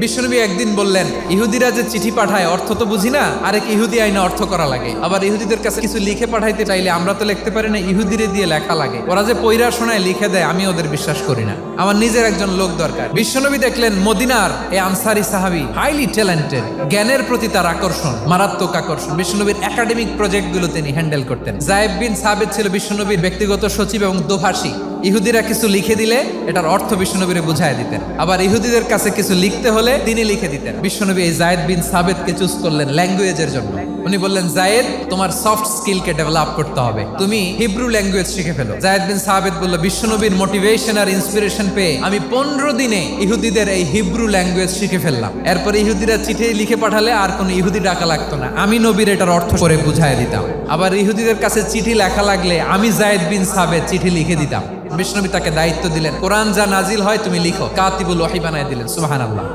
বিশ্বনবী একদিন বললেন, ইহুদিরা যে চিঠি পাঠায় অর্থ তো বুঝি না, আরেক ইহুদি আইনা অর্থ করা লাগে। আবার ইহুদিদের কাছে কিছু লিখে পাঠাইতে চাইলে আমরা তো লিখতে পারি না, ইহুদিরে দিয়ে লেখা লাগে। ওরা যে পয়রা শোনায় লিখে দেয়, আমি ওদের বিশ্বাস করি না। আমার নিজের একজন লোক দরকার। বিশ্বনবী দেখলেন মদিনার এই আনসারি সাহাবী হাইলি ট্যালেন্টেড, জ্ঞানের প্রতি তার আকর্ষণ, মারাত্মক আকর্ষণ। বিশ্বনবীর একাডেমিক প্রজেক্টগুলো তিনি হ্যান্ডেল করতেন। যায়েদ বিন সাবিত ছিল বিশ্বনবীর ব্যক্তিগত সচিব এবং দোভাষী। ইহুদিরা কিছু লিখে দিলে এটার অর্থ বিশ্বনবীরে বুঝায় দিতেন। আবার ইহুদিদের কাছে কিছু লিখতে হলে তিনি লিখে দিতেন। বিশ্বনবী এই যায়েদ বিন সাবিতকে চুজ করলেন ল্যাঙ্গুয়েজের জন্য। উনি বললেন, যায়েদ, তোমার সফট স্কিলকে ডেভেলপ করতে হবে, তুমি হিব্রু ল্যাঙ্গুয়েজ শিখে ফেলো। যায়েদ বিন সাবিত বলল, বিশ্বনবীর মোটিভেশন আর ইন্সপিরেশন পেয়ে আমি 15 দিনে ইহুদিদের এই হিব্রু ল্যাঙ্গুয়েজ শিখে ফেললাম। এরপর ইহুদিরা চিঠি লিখে পাঠালে আর কোনো ইহুদি ডাকা লাগতো না, আমি নবীর এটার অর্থ করে বুঝায় দিতাম। আবার ইহুদিদের কাছে চিঠি লেখা লাগলে আমি যায়েদ বিন সাবিত চিঠি লিখে দিতাম। বিশ্বনবী তাকে দায়িত্ব দিলেন, কোরআন যা নাজিল হয় তুমি লিখো, কাতিবুল ওহী বানায় দিলেন। সুবহানাল্লাহ।